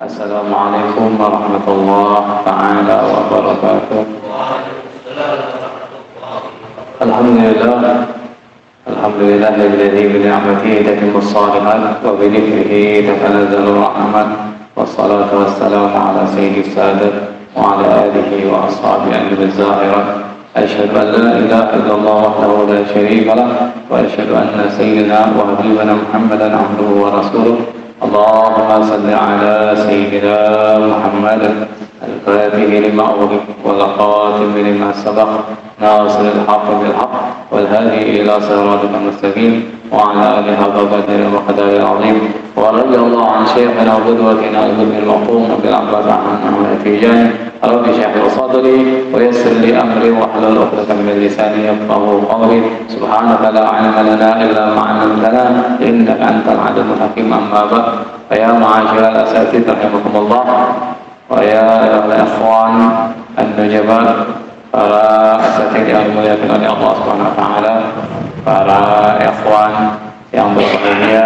Assalamualaikum warahmatullahi taala wabarakatuh. Alhamdulillah. Alhamdulillahilladzi bi ni'matihi tatimmu shalihat wa bi dzikrihi tatanazzalu rahmat. Wassalatu wassalamu ala sayyidis sadat wa ala alihi wa ashabihi al-zahirat. Asyhadu an la ilaha illallah wahdahu la syarika lah wa asyhadu anna sayyidina wa habibana Muhammadan abduhu wa rasuluh. Allahumma salli ala sayyidina Muhammad al-fatih lima ughliq wal khatim lima sabaq nasir al-haqq bil haqq wal hadi ila siratal mustaqim wa ala alihi haqqa qadri wa qadari azim wa radiyallahu an syekhina wa qudwatina al-bil maqum bil abbas an tijan rabbi shrah li sadri wa yassir li amri wa hlul 'uqdatam min lisani yafqahu qawli subhanaka la 'ilma lana illa ma 'allamtana innaka antal 'alimul hakim amma ba'd. Ya ma'asyiral asatidz rahimakumullah wa ya ikhwan an-nujabat, para asatidz yang dimuliakan oleh Allah Subhanahu wa taala, para ikhwan yang berbahagia,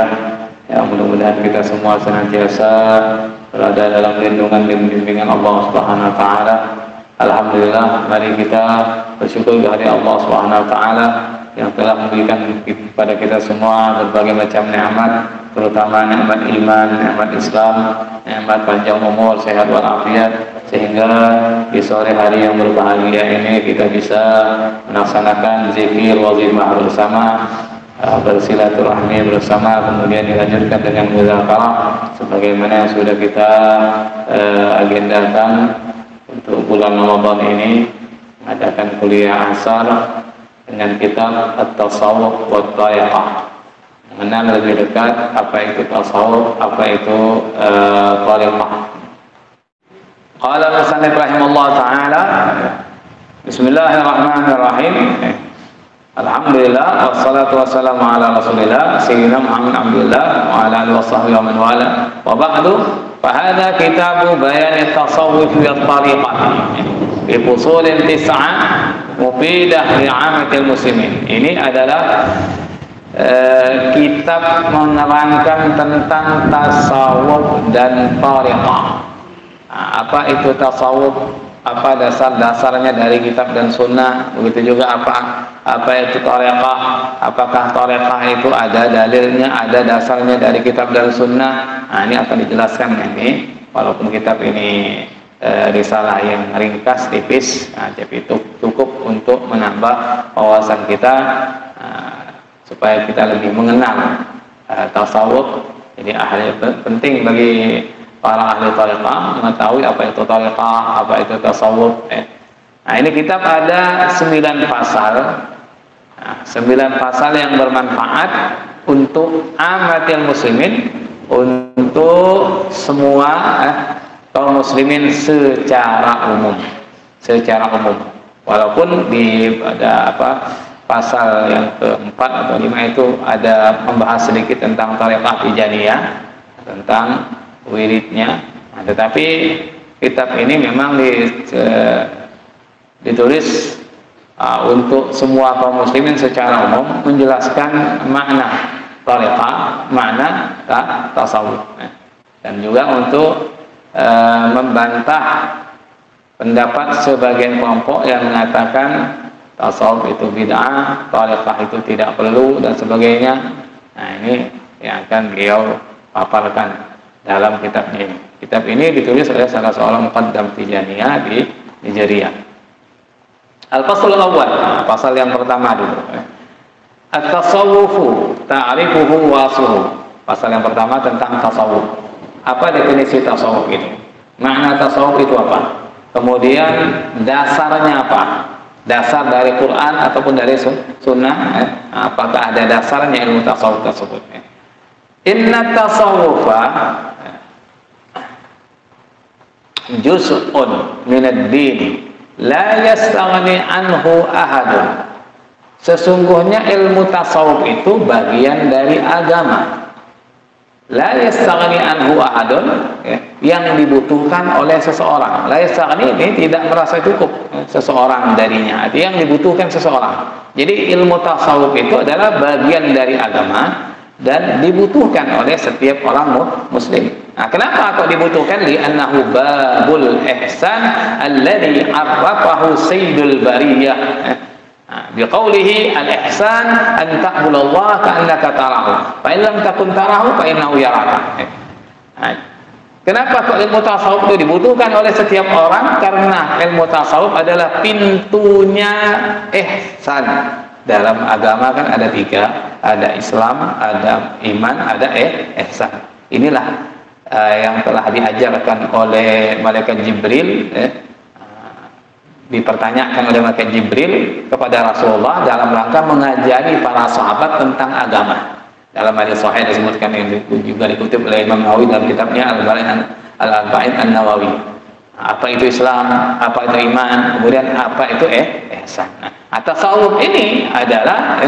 yang mudah-mudahan kita semua senantiasa berada dalam lindungan dan bimbingan Allah Subhanahu wa taala. Alhamdulillah, mari kita bersyukur kepada Allah Subhanahu wa taala yang telah memberikan kepada kita semua berbagai macam nikmat, terutama nikmat iman, nikmat Islam, nikmat panjang umur, sehat walafiat, sehingga di sore hari yang berbahagia ini kita bisa melaksanakan zikir wazifah bersama, bersilaturahmi bersama, kemudian dilanjutkan dengan muzakarah sebagaimana yang sudah kita agendakan untuk bulan Ramadan ini, mengadakan kuliah asar dengan kitab At-Tasawwuf wa Thariqah, mengenal lebih dekat apa itu tasawuf, apa itu thariqah. Qala al-musannif rahimahullah taala, bismillahirrahmanirrahim. Alhamdulillah wassalatu wassalamu ala Rasulillah sayyidina Muhammad abdillah wa ala alihi washabbihi wa man wala. Wa ba'du, fa hadha kitabu bayan at-tasawwuf wa at-thariqah bi fusulin tis'ah mufidah li'amatil muslimin. Ini adalah kitab menerangkan tentang tasawuf dan thariqah. Apa itu tasawuf? Apa dasar-dasarnya dari kitab dan sunnah? Begitu juga apa itu thariqah? Apakah thariqah itu ada dalilnya, ada dasarnya dari kitab dan sunnah? Nah, ini akan dijelaskan ini. Walaupun kitab ini risalah yang ringkas, tipis, tapi cukup untuk menambah wawasan kita, supaya kita lebih mengenal tasawuf. Jadi penting bagi para ahli thariqah mengetahui apa itu thariqah, apa itu tasawuf. Nah, ini kitab ada 9 pasal. 9 pasal yang bermanfaat untuk amatil muslimin, untuk semua kaum muslimin secara umum. Walaupun ada pasal yang keempat atau 5 itu ada membahas sedikit tentang thariqah tijaniyah, tentang wiridnya. Tetapi kitab ini memang ditulis untuk semua kaum muslimin secara umum, menjelaskan makna thariqah, makna tasawuf, dan juga untuk membantah pendapat sebagian kelompok yang mengatakan tasawuf itu bid'ah, thariqah itu tidak perlu, dan sebagainya. Nah, ini yang akan beliau paparkan dalam kitab ini. Kitab ini ditulis oleh salah seorang muqaddam tijaniyah di Nigeria. Al-Faslul Awwal, pasal yang pertama dulu. At-tasawwufu ta'rifuhu wa asluhu. Pasal yang pertama tentang tasawuf. Apa definisi tasawuf itu? Makna tasawuf itu apa? Kemudian dasarnya apa? Dasar dari Quran ataupun dari sunnah? Apakah ada dasarnya ilmu tasawuf tersebut? Inna tasawwufa juz'un minad din la yastaghni anhu ahadun. Sesungguhnya ilmu tasawuf itu bagian dari agama. La yastaghni anhu ahadun, yang dibutuhkan oleh seseorang. La yastaghni ini tidak merasa cukup seseorang darinya, yang dibutuhkan seseorang. Jadi ilmu tasawuf itu adalah bagian dari agama dan dibutuhkan oleh setiap orang muslim. Nah, kenapa kok dibutuhkan? Li'annahu babul ihsan alladhi arrafahu sayyidul bariyah. Biqaulihi al-ihsan an ta'budallaha ka'annaka tarahu fa in lam takun tarahu fa innahu yaraka. Kenapa kok ilmu tasawuf itu dibutuhkan oleh setiap orang? Karena ilmu tasawuf adalah pintunya ihsan. Dalam agama kan ada 3, ada Islam, ada iman, ada ihsan. Inilah yang telah diajarkan oleh malaikat Jibril, dipertanyakan oleh malaikat Jibril kepada Rasulullah dalam rangka mengajari para sahabat tentang agama. Dalam hadis sahih disebutkan, yang juga dikutip oleh Imam Nawawi dalam kitabnya Al-Arba'in An-Nawawi. Apa itu Islam, apa itu iman, kemudian apa itu ihsan. Nah, tasawuf ini adalah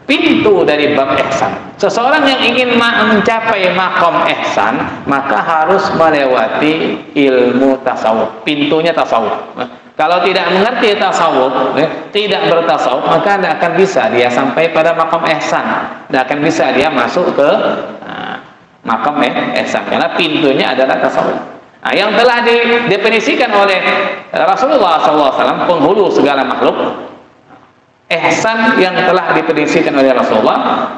pintu dari bab ihsan. Seseorang yang ingin mencapai makom ihsan, maka harus melewati ilmu tasawuf. Pintunya tasawuf. Kalau tidak mengerti tasawuf, tidak bertasawuf, maka tidak akan bisa dia sampai pada makom ihsan. Tidak akan bisa dia masuk ke makom ihsan, karena pintunya adalah tasawuf. Nah, yang telah didefinisikan oleh Rasulullah SAW, penghulu segala makhluk, ihsan yang telah didefinisikan oleh Rasulullah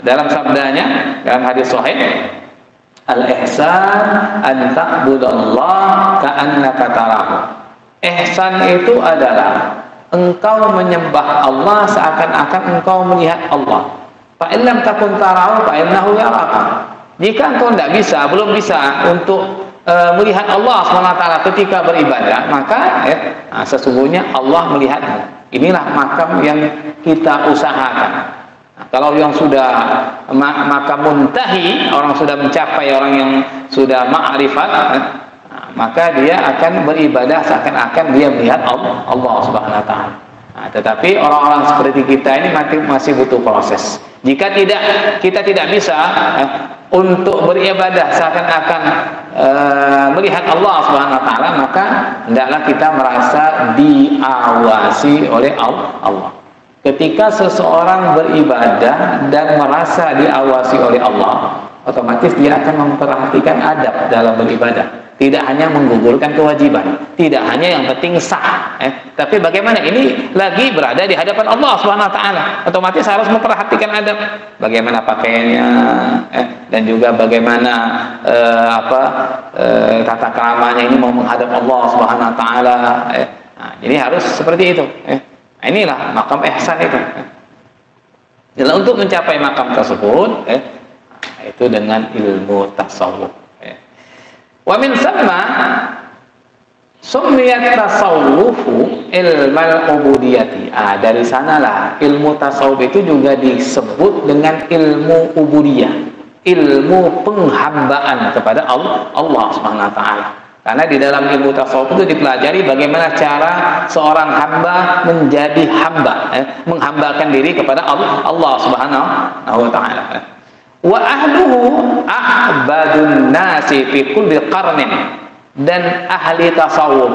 dalam sabdanya dalam hadis sahih, al-ihsan an ta'budallaha ka'annaka tarahu. Ihsan itu adalah engkau menyembah Allah seakan-akan engkau melihat Allah. Fa in lam takun tarahu fa innahu yaraka. Jika engkau tidak bisa, belum bisa untuk melihat Allah SWT ketika beribadah, maka sesungguhnya Allah melihatmu. Inilah makam yang kita usahakan. Nah, kalau yang sudah makam muntahi, orang sudah mencapai, orang yang sudah ma'rifat, maka dia akan beribadah seakan-akan dia melihat Allah Subhanahu wa taala. Nah, tetapi orang-orang seperti kita ini masih butuh proses. Jika kita tidak bisa untuk beribadah seakan-akan melihat Allah Subhanahu wa taala, maka hendaklah kita merasa diawasi oleh Allah. Ketika seseorang beribadah dan merasa diawasi oleh Allah, otomatis dia akan memperhatikan adab dalam beribadah. Tidak hanya menggugurkan kewajiban, tidak hanya yang penting sah, tapi bagaimana ini lagi berada di hadapan Allah Subhanahu wa taala, otomatis harus memperhatikan adab, bagaimana pakaiannya, dan juga bagaimana tata keramanya ini mau menghadap Allah Subhanahu wa taala. Nah, jadi harus seperti itu. Nah, inilah makam ihsan itu. Dan untuk mencapai makam tersebut, itu dengan ilmu tasawuf. Wa min thamma summiyat tasawwufu ilmal ubudiyati. Dari sanalah ilmu tasawuf itu juga disebut dengan ilmu ubudiyah, ilmu penghambaan kepada Allah Subhanahu wa taala. Karena di dalam ilmu tasawuf itu dipelajari bagaimana cara seorang hamba menjadi hamba, menghambakan diri kepada Allah Subhanahu wa taala. Wa ahluhu a'badun nasi fi kulli qarnin. Dan ahli tasawuf,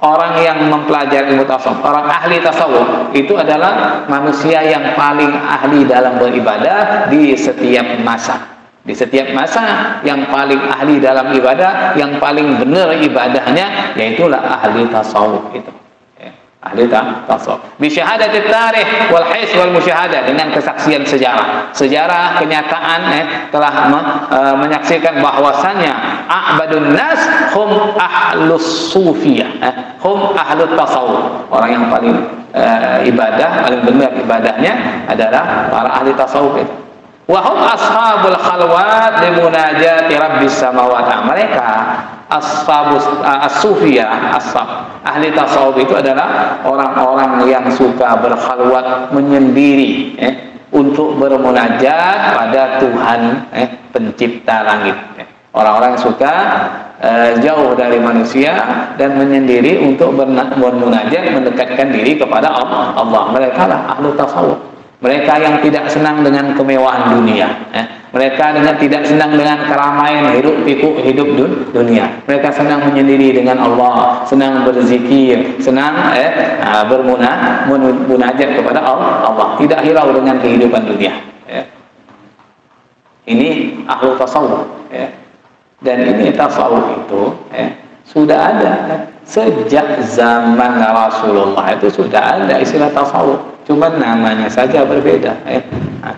orang yang mempelajari ilmu tasawuf, orang ahli tasawuf itu adalah manusia yang paling ahli dalam beribadah di setiap masa. Di setiap masa yang paling ahli dalam ibadah, yang paling benar ibadahnya, yaitulah ahli tasawuf itu. Ahli tasawuf. Bi syahadatit tarikh wal his wal musyahadah, dengan kesaksian sejarah kenyataan telah menyaksikan bahwasannya a'badun nas hum ahlus sufiyah, hum ahlut tasawuf. Orang yang paling ibadah, paling benar ibadahnya adalah para ahli tasawuf itu. Wa hum ashabul khalwat li munajati rabbis samawati. Mereka ashabus as-sufiyah, ahli tasawuf itu adalah orang-orang yang suka berkhalwat, menyendiri untuk bermunajat pada Tuhan pencipta langit. Orang-orang yang suka jauh dari manusia dan menyendiri untuk bermunajat, mendekatkan diri kepada Allah. Mereka lah ahli tasawuf. Mereka yang tidak senang dengan kemewahan dunia, mereka tidak senang dengan keramaian hiruk-pikuk hidup dunia. Mereka senang menyendiri dengan Allah, senang berzikir, senang bermunajat kepada Allah, tidak hirau dengan kehidupan dunia. Ini ahlu tasawuf. Dan ini tasawuf itu sudah ada sejak zaman Rasulullah, itu sudah ada istilah tasawuf, cuman namanya saja berbeda.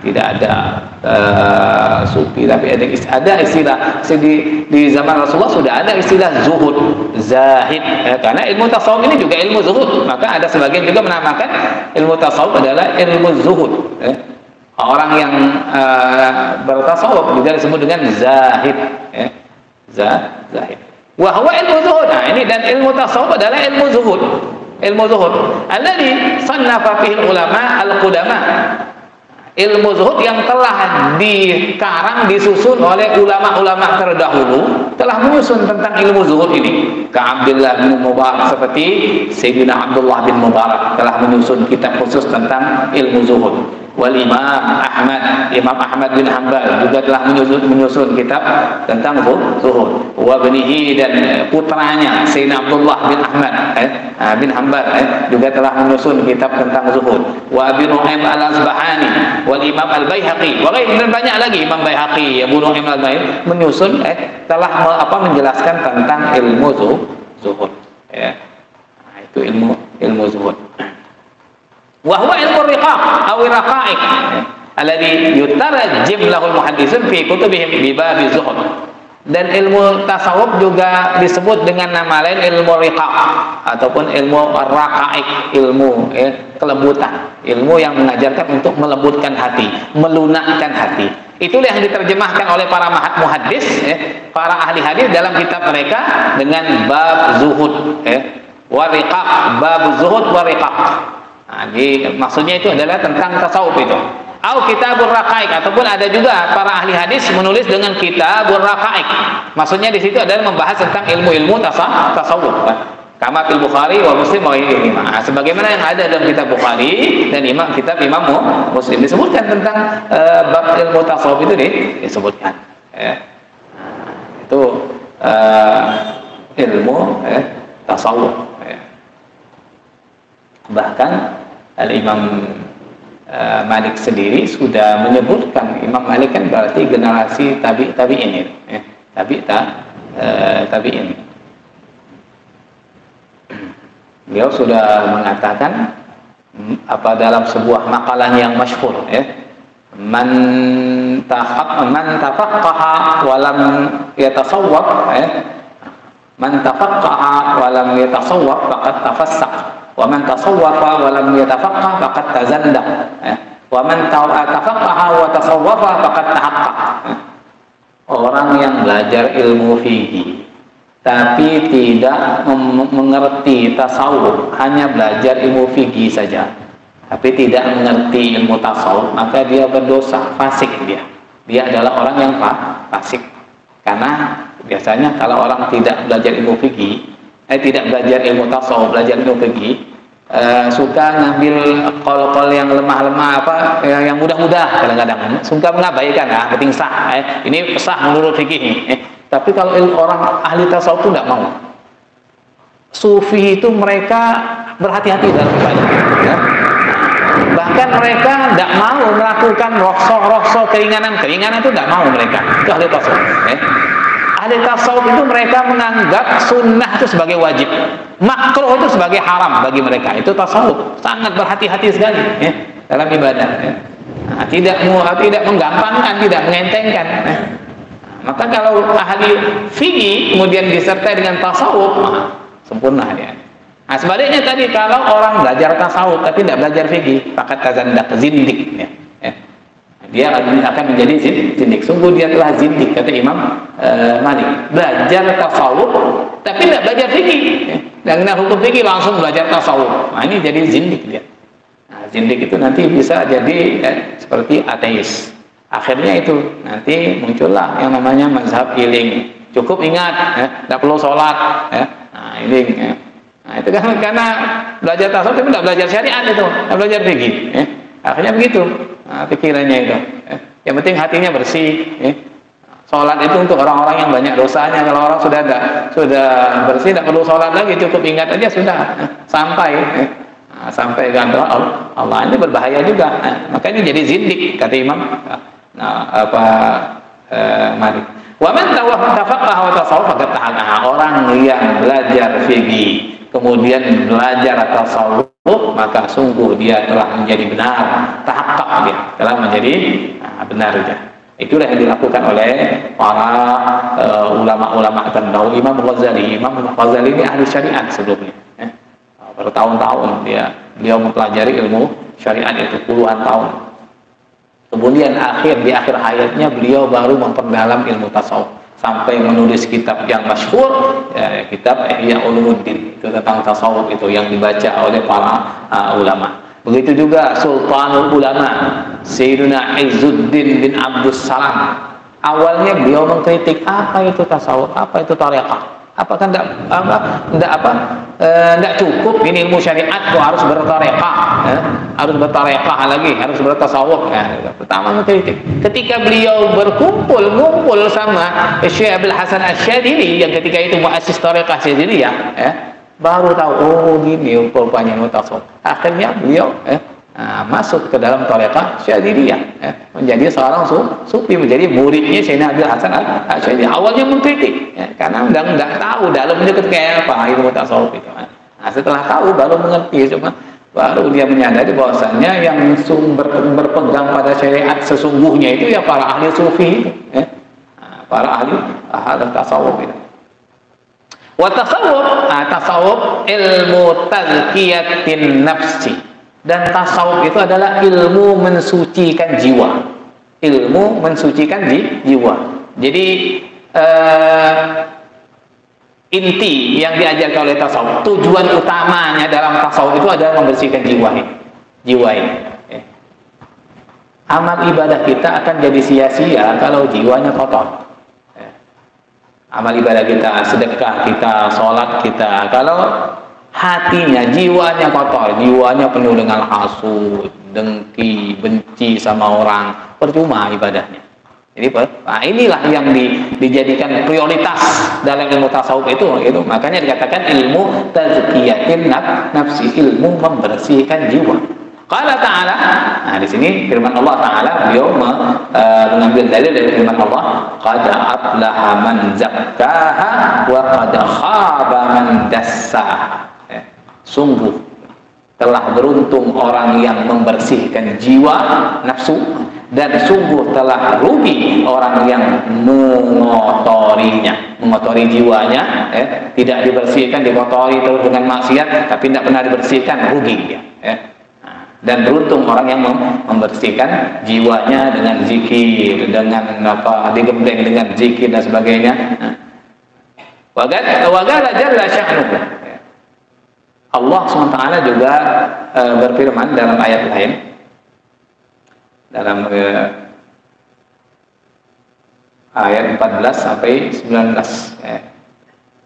Tidak ada sufi, tapi ada istilah di zaman Rasulullah sudah ada istilah zuhud, zahid, karena ilmu tasawuf ini juga ilmu zuhud. Maka ada sebagian juga menamakan ilmu tasawuf adalah ilmu zuhud. Orang yang bertasawuf juga disebut dengan zahid, zahid. Wahwa ilmu zuhud. Nah, ini dan ilmu tasawuf adalah ilmu zuhud. Ilmu zuhud alladhi sannafa fihi ulama al-qudama. Ilmu zuhud yang telah dikarang, disusun oleh ulama-ulama terdahulu, telah menyusun tentang ilmu zuhud ini. Ka'Abdullah bin Mubarak, seperti Sayyidina Abdullah bin Mubarak telah menyusun kitab khusus tentang ilmu zuhud. Wal Imam Ahmad bin Hanbal juga telah menyusun kitab tentang zuhud. Wa banihi, dan putranya Sayyidina Abdullah bin Ahmad bin Hanbal juga telah menyusun kitab tentang zuhud. Wa Abi Nu'aim al-Asbahani wal Imam al-Baihaqi, dan banyak lagi, Imam Baihaqi, Abu Nu'aim al-Baihaqi menyusun telah menjelaskan tentang ilmu zuhud. Nah, itu ilmu zuhud. Wahwa ilmu riqaq aw raqa'iq alladhi yutarajjim lahul muhaddisun fi kutubihim bi bab zuhud. Dan ilmu tasawuf juga disebut dengan nama lain ilmu riqaq ataupun ilmu raqa'iq, ilmu kelembutan, ilmu yang mengajarkan untuk melembutkan hati, melunakkan hati. Itulah yang diterjemahkan oleh para muhaddis, para ahli hadis dalam kitab mereka dengan bab zuhud, wa riqaq, bab zuhud wa riqaq. Nah, maksudnya itu adalah tentang tasawuf itu. Au kitabur raqa'iq, ataupun ada juga para ahli hadis menulis dengan kitabur raqa'iq. Maksudnya di situ adalah membahas tentang ilmu-ilmu tasawuf. Kama fil Bukhari wa Muslim wa ghairihi. Sebagaimana yang ada dalam kitab Bukhari dan kitab Imam Muslim disebutkan tentang bab ilmu tasawuf itu disebutkan. Itu ilmu tasawuf. Bahkan Al-Imam Malik sendiri sudah menyebutkan, Imam Malik kan berarti generasi tabi'in, tabi'in. Beliau sudah mengatakan dalam sebuah makalah yang masyhur, man tafaqqaha wa lam yatasawwaf, man tafaqqaha wa lam yatasawwaf faqad tafassaq. Wa man tasawwafa wa lam yatafaqqah faqad tazandaq. Wa man tafaqqaha wa tasawwafa faqad tahaqqaq. Orang yang belajar ilmu fikih tapi tidak mengerti tasawuf, hanya belajar ilmu fikih saja tapi tidak mengerti ilmu tasawuf, maka dia berdosa, fasik dia. Dia adalah orang yang fasik. Karena biasanya kalau orang tidak belajar ilmu fikih, tidak belajar ilmu tasawuf, belajar ilmu fikih, suka ngambil kol-kol yang lemah-lemah, yang mudah-mudah, kadang-kadang suka mengabaikan, penting sah, ini sah menurut fikih. Tapi kalau orang ahli tasawuf itu tidak mau. Sufi itu mereka berhati-hati dalam ibadah, bahkan mereka tidak mau melakukan rokso keringanan itu tidak mau mereka. Itu ahli tasawuf. Ahli tasawuf itu mereka menganggap sunnah itu sebagai wajib, makruh itu sebagai haram bagi mereka. Itu tasawuf, sangat berhati-hati sekali dalam ibadah. Nah, tidak menggampangkan, tidak mengentengkan. Maka kalau ahli fikih kemudian disertai dengan tasawuf, sempurna dia. Nah, sebaliknya tadi kalau orang belajar tasawuf tapi tidak belajar fikih, fakat tazandak, zindik. Dia akan menjadi zindik. Sungguh dia telah zindik, kata Imam Malik. Belajar tasawuf tapi tidak belajar fikih. Dengan hukum fikih langsung belajar tasawuf. Nah, ini jadi zindik dia. Nah, zindik itu nanti bisa jadi seperti ateis. Akhirnya itu nanti muncullah yang namanya mazhab iling. Cukup ingat, tidak perlu sholat. Nah, iling. Nah, itu kan karena belajar tasawuf tapi tidak belajar syariat itu, tidak belajar fikih. Akhirnya begitu. Nah, pikirannya itu. Yang penting hatinya bersih. Sholat itu untuk orang-orang yang banyak dosanya. Kalau orang sudah bersih, tidak perlu sholat lagi, cukup ingat aja sudah sampai. Sampai dengan Allah, ini berbahaya juga. Makanya jadi zindik, kata Imam Malik. Wa man tafaqaha wa tasawwuf faqad tahaqaha. Orang yang belajar fikih kemudian belajar tasawuf, maka sungguh dia telah menjadi benar, tahaqqaq dia telah menjadi benar dia. Itulah yang dilakukan oleh para ulama-ulama terdahulu. Imam Ghazali ini ahli syariat sebelumnya. Bertahun-tahun beliau mempelajari ilmu syariat itu puluhan tahun. Kemudian di akhir hayatnya beliau baru memperdalam ilmu tasawuf sampai menulis kitab yang masyhur, kitab Ihya Ulumuddin, itu tentang tasawuf itu yang dibaca oleh para ulama. Begitu juga Sultanul Ulama Sayyidina Izzuddin bin Abdus Salam. Awalnya beliau mengkritik apa itu tasawuf, apa itu tarekat. Apakah tidak cukup ini ilmu syariat kok harus bertarekah, harus bertarekah lagi, harus bertasawuf. Pertama mengkritik. Ketika beliau ngumpul sama Syekh Abdul Hasan Asy-Syadzili yang ketika itu muassis tarekah Syadziliyah, baru tahu oh gini rupanya tasawuf. Akhirnya beliau masuk ke dalam tarekah Syadziliyah, menjadi seorang sufi, menjadi muridnya Syekh Abdul Hasan Asy-Syadzili. Awalnya mengkritik, karena enggak tahu dalamnya kayak apa ilmu tasawuf itu. Setelah tahu baru mengerti, cuma baru dia menyadari bahwasanya yang berpegang pada syariat sesungguhnya itu ya para ahli sufi, para ahli tasawuf itu. Wa tasawuf ilmu tazkiyatin nafsi. Dan tasawuf itu adalah ilmu mensucikan jiwa. Ilmu mensucikan jiwa. Jadi inti yang diajarkan oleh tasawuf, tujuan utamanya dalam tasawuf itu adalah membersihkan jiwa ini. Amal ibadah kita akan jadi sia-sia kalau jiwanya kotor. Amal ibadah kita, sedekah kita, sholat kita, kalau hatinya, jiwanya kotor, jiwanya penuh dengan hasud, dengki, benci sama orang, percuma ibadahnya. Jadi inilah yang dijadikan prioritas dalam ilmu tasawuf itu. Makanya dikatakan ilmu tazkiyatin nafsi, ilmu membersihkan jiwa. Qala ta'ala, di sini firman Allah Ta'ala, beliau mengambil dalil dari firman Allah, qad aflaha man zakkaha wa qad khaba man dassaha. Sungguh telah beruntung orang yang membersihkan jiwa nafsu, dan sungguh telah rugi orang yang mengotori jiwanya, tidak dibersihkan, dikotori terus dengan maksiat, tapi tidak pernah dibersihkan, rugi dia. Dan beruntung orang yang membersihkan jiwanya dengan zikir, dengan digembleng dengan zikir dan sebagainya. Wagala jalla sya'nuhu. Allah SWT juga berfirman dalam ayat lain, dalam ayat 14 sampai 19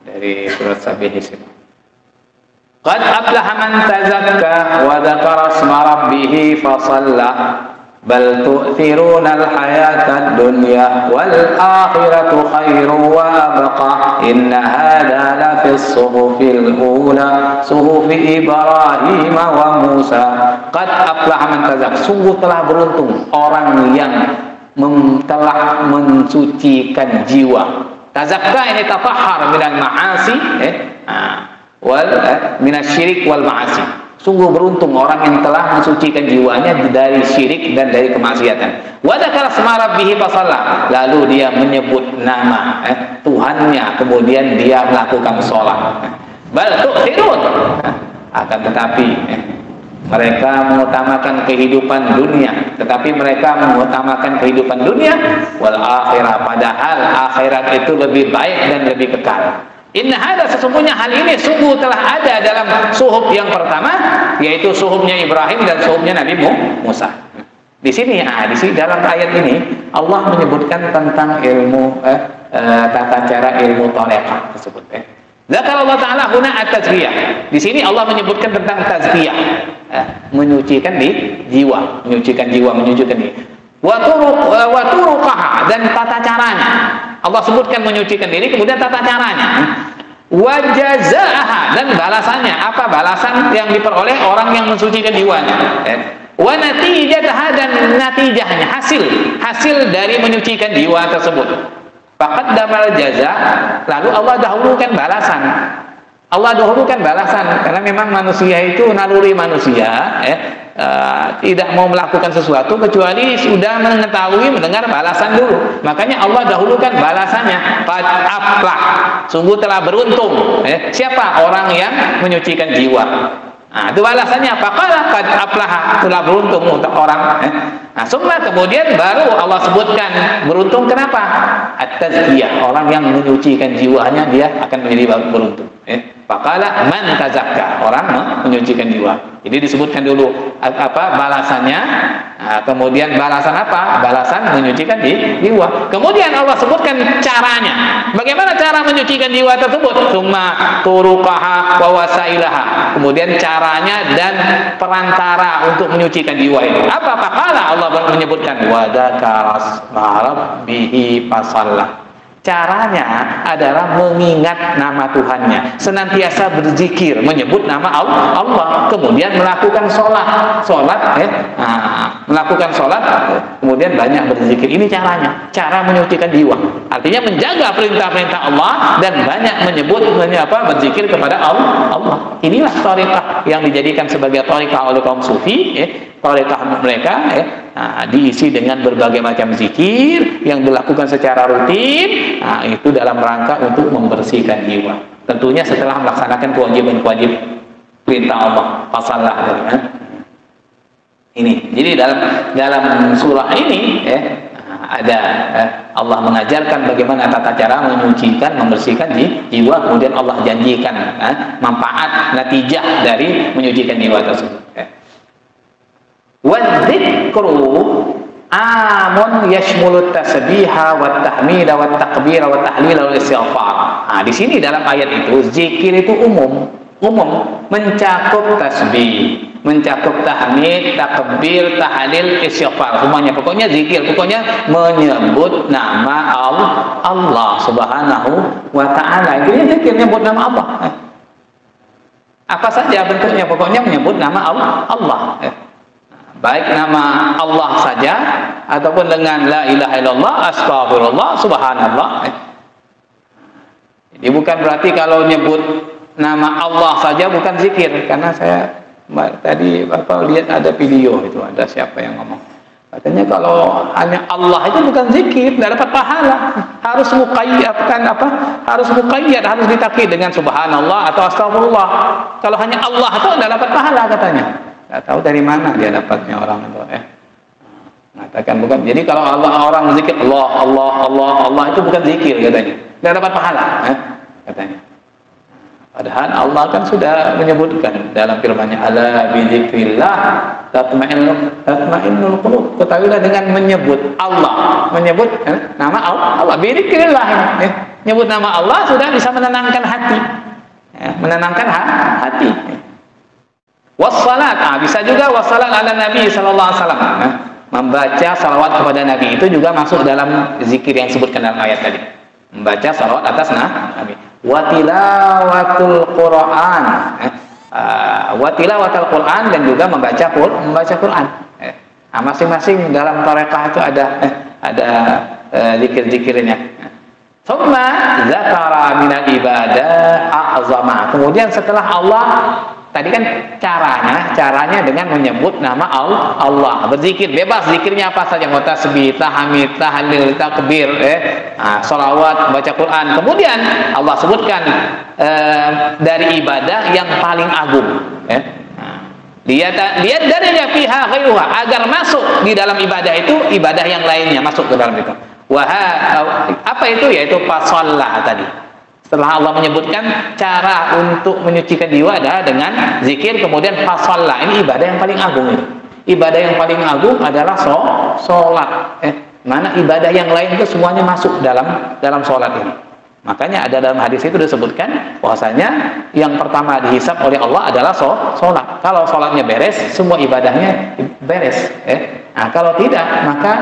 dari surat Sabih. Qad aflaha man tazakka wa dzakara isma rabbih fa shalla bal tu'thiruna al-hayata ad-dunya wal akhiratu khairun wa abqa inna hadha la fi as-suhufil ula suhufi Ibrahim wa Musa. Qad aflaha man tazakka, sungguh telah beruntung orang yang telah mensucikan jiwa. Tazakka ini tatahhar minal ma'asi minasyirik wal ma'asi. Sungguh beruntung orang yang telah mensucikan jiwanya dari syirik dan dari kemaksiatan. Wa dzakara isma rabbih fa shalla, lalu dia menyebut nama Tuhannya, kemudian dia melakukan salat. Bal tu'thirun, akan tetapi mereka mengutamakan kehidupan dunia, tetapi mereka mengutamakan kehidupan dunia wal akhirah, padahal akhirat itu lebih baik dan lebih kekal. Inna hadza, sesungguhnya hal ini sungguh telah ada dalam suhuf yang pertama, yaitu suhufnya Ibrahim dan suhufnya Nabi Musa. Di sini dalam ayat ini Allah menyebutkan tentang ilmu tata cara ilmu tarekat tersebut. Zakar Allah Ta'ala huna at-tazkiyah. Di sini Allah menyebutkan tentang tazkiyah, menyucikan jiwa, menyucikan diri. Wa turuqaha, dan tata caranya. Allah sebutkan menyucikan diri, kemudian tata caranya. Wa jazaaha, dan balasannya. Apa balasan yang diperoleh orang yang mensucikan jiwanya? Wa natijataha, dan natijahnya, hasil dari menyucikan jiwa tersebut. faqaddamal jaza, lalu Allah dahulukan balasan. Allah dahulukan balasan karena memang manusia itu naluri manusia tidak mau melakukan sesuatu kecuali sudah mengetahui mendengar balasan dulu. Makanya Allah dahulukan balasannya. Qad aflah, sungguh telah beruntung. Siapa? Orang yang menyucikan jiwa. Nah, itu balasannya. Faqala qad aflah, telah beruntung untuk orang. Nah, kemudian baru Allah sebutkan beruntung kenapa? At-tazkiyah, orang yang menyucikan jiwanya dia akan menjadi beruntung. Faqala man tazakka, orang menyucikan jiwa. Jadi disebutkan dulu apa balasannya. Nah, kemudian balasan apa? Balasan menyucikan jiwa. Kemudian Allah sebutkan caranya. Bagaimana cara menyucikan jiwa tersebut? Summa turuqaha wa wasailaha. Kemudian caranya dan perantara untuk menyucikan jiwa itu. Apa? Faqala, Allah menyebutkan wa dzakaras rabbihi fasalla. Caranya adalah mengingat nama Tuhannya, senantiasa berzikir, menyebut nama Allah, kemudian melakukan sholat, melakukan sholat, kemudian banyak berzikir. Ini caranya, cara menyucikan jiwa. Artinya menjaga perintah-perintah Allah dan banyak menyebut, berzikir kepada Allah. Inilah thariqah yang dijadikan sebagai thariqah oleh kaum sufi. Thariqah mereka diisi dengan berbagai macam zikir yang dilakukan secara rutin. Itu dalam rangka untuk membersihkan jiwa. Tentunya setelah melaksanakan kewajiban-kewajiban perintah Allah. Fasallah. Ini. Jadi dalam surah ini ada Allah mengajarkan bagaimana tata cara menyucikan, membersihkan jiwa. Kemudian Allah janjikan manfaat, natijah dari menyucikan jiwa tersebut. Wadzikru amun yashmulut tasbiha wat tahmida wat takbira wat tahlila wal istighfar. Di sini dalam ayat itu zikir itu umum, mencakup tasbih, mencakup tahmid, takbir, tahlil, istighfar, semuanya. Pokoknya zikir, pokoknya menyebut nama Allah Subhanahu wa taala. Itu zikir, menyebut nama Allah. Apa saja bentuknya, pokoknya menyebut nama Allah. Baik nama Allah saja ataupun dengan la ilaha illallah, astagfirullah, subhanallah. Jadi bukan berarti kalau nyebut nama Allah saja bukan zikir, karena saya tadi Bapak lihat ada video itu, ada siapa yang ngomong katanya kalau hanya Allah itu bukan zikir, tidak dapat pahala, harus muqayyad, harus ditakkid dengan subhanallah atau astagfirullah. Kalau hanya Allah itu tidak dapat pahala katanya. Nggak tahu dari mana dia dapatnya orang itu. Mengatakan bukan. Jadi kalau orang zikir Allah itu bukan zikir katanya. Nggak dapat pahala, katanya. Padahal Allah kan sudah menyebutkan dalam firman-Nya, ala bi dzikrillah tatma'innul qulub. Ketahuilah dengan menyebut Allah, menyebut nama Allah, bi dzikrillah. Menyebut nama Allah sudah bisa menenangkan hati. Menenangkan hati. Wassalat, bisa juga wassalat ala Nabi sallallahu alaihi wasallam. Membaca salawat kepada Nabi itu juga masuk dalam zikir yang disebutkan dalam ayat tadi. Membaca salawat atas Nabi. Wa tilawatul Quran. Wa tilawatul Quran, dan juga membaca Quran. Masing-masing dalam tarekah itu ada zikir-zikirnya. Tsumma dzakara minal ibadah a'zama. Kemudian setelah Allah, tadi kan caranya dengan menyebut nama Allah, berzikir bebas, zikirnya apa saja, mau tasbih, tahmid, tahlil, takbir, sholawat, baca Quran. Kemudian Allah sebutkan dari ibadah yang paling agung. Lihat dari fiha ghairuha, agar masuk di dalam ibadah itu ibadah yang lainnya masuk ke dalam itu. Apa itu? Yaitu fasallah tadi. Setelah Allah menyebutkan cara untuk menyucikan jiwa adalah dengan zikir, kemudian fasallah. Ini ibadah yang paling agung itu. Ibadah yang paling agung adalah sholat. Mana ibadah yang lain itu semuanya masuk dalam sholat ini. Makanya ada dalam hadis itu disebutkan bahwasanya yang pertama dihisab oleh Allah adalah sholat. Kalau sholatnya beres, semua ibadahnya beres. Kalau tidak, maka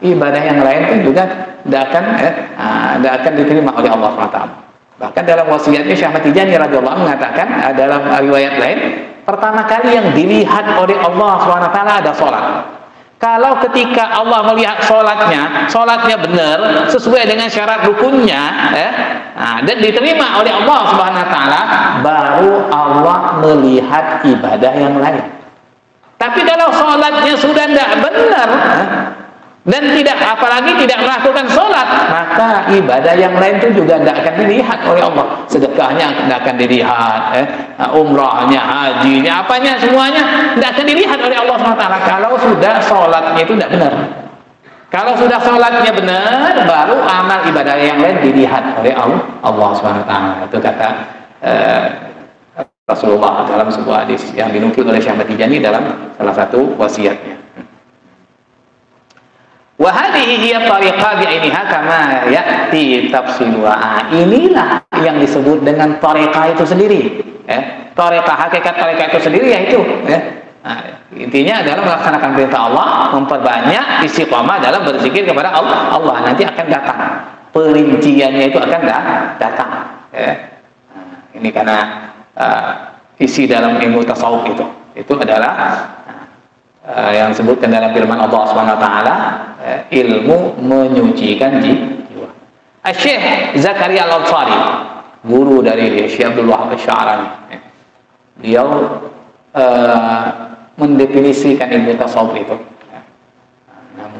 ibadah yang lain pun juga tidak akan diterima oleh Allah SWT. Bahkan dalam wasiatnya Syekh Ahmad Tijani radhiyallahu anhu mengatakan dalam riwayat lain, pertama kali yang dilihat oleh Allah SWT ada sholat. Kalau ketika Allah melihat sholatnya benar sesuai dengan syarat rukunnya, dan diterima oleh Allah Subhanahu Wa Taala, baru Allah melihat ibadah yang lain. Tapi kalau sholatnya sudah tidak benar dan tidak, apalagi tidak melakukan sholat, maka ibadah yang lain itu juga tidak akan dilihat oleh Allah. Sedekahnya tidak akan dilihat, umrahnya, hajinya, apanya semuanya tidak akan dilihat oleh Allah SWT. Kalau sudah sholatnya itu tidak benar. Kalau sudah sholatnya benar, baru amal ibadah yang lain dilihat oleh Allah SWT. Itu kata Rasulullah dalam sebuah hadis yang dinukil oleh Syekh Ahmad Tijani dalam salah satu wasiatnya. Wa hadhihi hiya tariqah bi'ainiha kama ya'ti tafsiluha. Inilah yang disebut dengan tariqah itu sendiri. Tariqah, hakikat tariqah itu sendiri yaitu intinya adalah melaksanakan perintah Allah, memperbanyak istiqamah dalam berzikir kepada Allah. Nanti akan datang. Perinciannya itu akan datang. Ini karena isi dalam ilmu tasawuf itu adalah yang disebutkan dalam firman Allah SWT, ilmu menyucikan jiwa. Syekh Zakaria Al-Ansari, guru dari Syekh Abdul Wahab Asy-Sya'rani, beliau mendefinisikan ilmu tasawuf itu.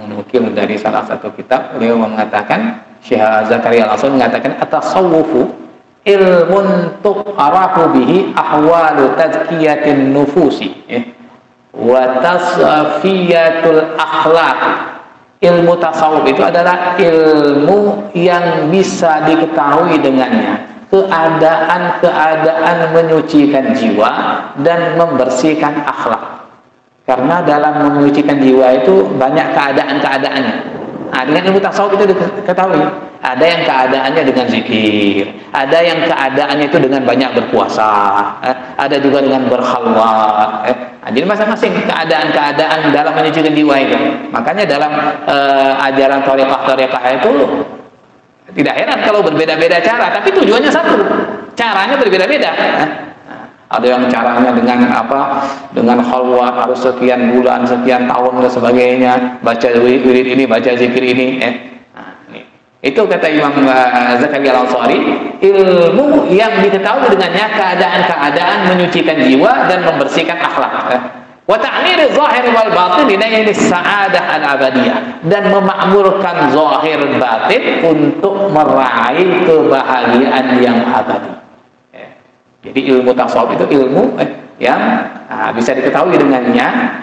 Menukil dari salah satu kitab, beliau mengatakan, Syekh Zakaria Al-Ansari mengatakan, at-tasawwufu ilmun tu'arafu bihi ahwalu tazkiyatin nufusi wa tasfiyatul akhlaq. Ilmu tasawuf itu adalah ilmu yang bisa diketahui dengannya keadaan menyucikan jiwa dan membersihkan akhlak. Karena dalam menyucikan jiwa itu banyak keadaan-keadaannya. Dengan ilmu tasawuf itu diketahui. Ada yang keadaannya dengan zikir, ada yang keadaannya itu dengan banyak berpuasa, ada juga dengan berkhalwat. Jadi masing-masing keadaan-keadaan dalam menyucikan jiwa itu. Makanya dalam ajaran thariqah itu tidak heran kalau berbeda-beda cara, tapi tujuannya satu. Caranya berbeda-beda. Ada yang caranya dengan dengan khalwat harus sekian bulan, sekian tahun dan sebagainya, baca wirid ini, baca zikir ini. Itu kata Imam Zakaria Al-Ansari, ilmu yang diketahui dengannya keadaan-keadaan menyucikan jiwa dan membersihkan akhlak. Wa ta'mir zahir wal batin li sa'adah al-abadiyah, dan memakmurkan zahir batin untuk meraih kebahagiaan yang abadi. Jadi ilmu tasawuf itu ilmu yang bisa diketahui dengannya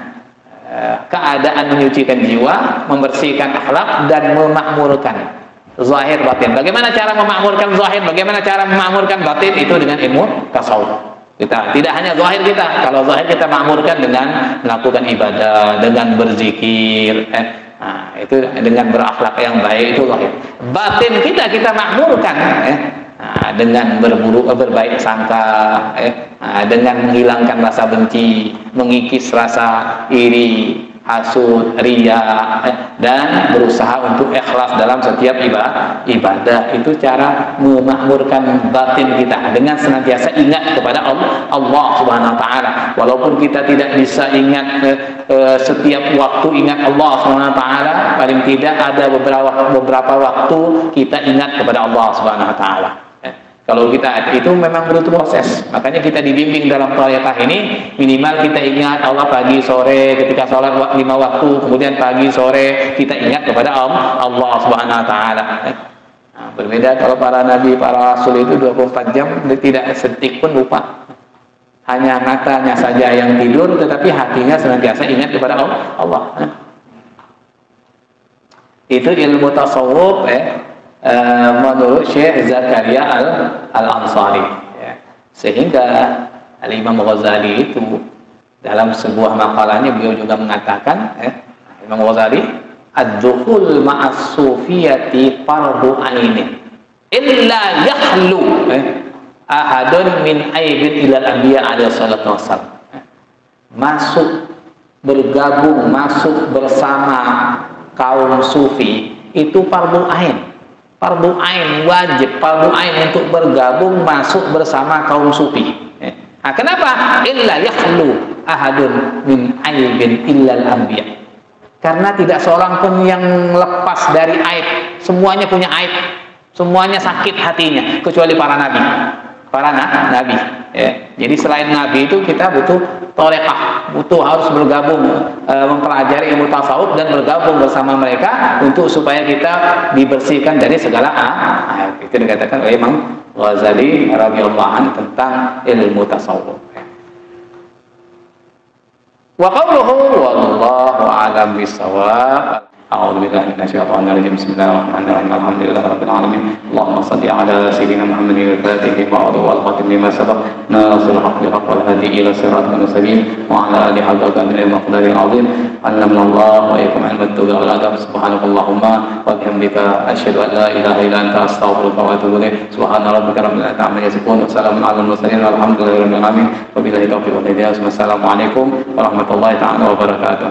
keadaan menyucikan jiwa, membersihkan akhlak, dan memakmurkan zahir batin. Bagaimana cara memakmurkan zahir, bagaimana cara memakmurkan batin, itu dengan ilmu tasawuf. Kita tidak hanya zahir kita. Kalau zahir kita makmurkan dengan melakukan ibadah, dengan berzikir, itu dengan berakhlak yang baik, itu zahir. Batin kita makmurkan dengan berbaik sangka, dengan menghilangkan rasa benci, mengikis rasa iri, hasud, riya, dan berusaha untuk ikhlas dalam setiap ibadah. Itu cara memakmurkan batin kita dengan senantiasa ingat kepada Allah Subhanahu Wa Taala. Walaupun kita tidak bisa ingat setiap waktu ingat Allah Subhanahu Wa Taala, paling tidak ada beberapa waktu kita ingat kepada Allah Subhanahu Wa Taala. Kalau kita itu memang butuh proses. Makanya kita dibimbing dalam thariqah ini, minimal kita ingat Allah pagi sore ketika sholat 5 waktu, kemudian pagi sore kita ingat kepada Allah Subhanahu Wa Taala. Berbeda kalau para nabi, para rasul itu 24 jam tidak sedetik pun lupa. Hanya matanya saja yang tidur, tetapi hatinya senantiasa ingat kepada Allah. Itu ilmu tasawuf menurut Syekh Zakaria Al-Ansari. Sehingga Al-Imam Ghazali itu dalam sebuah makalahnya beliau juga mengatakan, Imam Ghazali, ad-dukhul ma'as sufiyati fardu ainin illa yakhlu ahadun min aibin ilal anbiya alaihi salatu wassalam. Masuk, bergabung, masuk bersama kaum sufi itu fardu ain. Fardu ain, wajib fardu ain untuk bergabung masuk bersama kaum sufi. Kenapa? Illa yakhlu ahadun min aibin illal anbiya. Karena tidak seorang pun yang lepas dari aib. Semuanya punya aib. Semuanya sakit hatinya, kecuali para nabi. Para nabi. Ya. Jadi selain nabi itu kita butuh torekah, butuh harus bergabung, mempelajari ilmu tasawuf dan bergabung bersama mereka untuk supaya kita dibersihkan dari segala aib. Itu dikatakan oleh Imam Ghazali radhiyallahu anhu tentang ilmu tasawuf. Wa qawluhu wallahu a'lam bissawab. أعوذ بالله من الشيطان الرجيم بسم الله الرحمن الرحيم الحمد لله رب العالمين اللهم صل على سيدنا محمد الفاتح لما أغلق والخاتم لما سبق ناصر الحق بالحق والهادي إلى صراطك المستقيم وعلى آله حق قدره ومقداره العظيم علمنا الله وإياكم علم التوبة والأدب سبحانك اللهم وبحمدك أشهد أن لا إله إلا أنت أستغفرك وأتوب إليك سبحان ربك رب العزة عما يصفون وسلام على المرسلين والحمد لله رب العالمين وبالله التوفيق والهداية والسلام عليكم ورحمة الله تعالى وبركاته.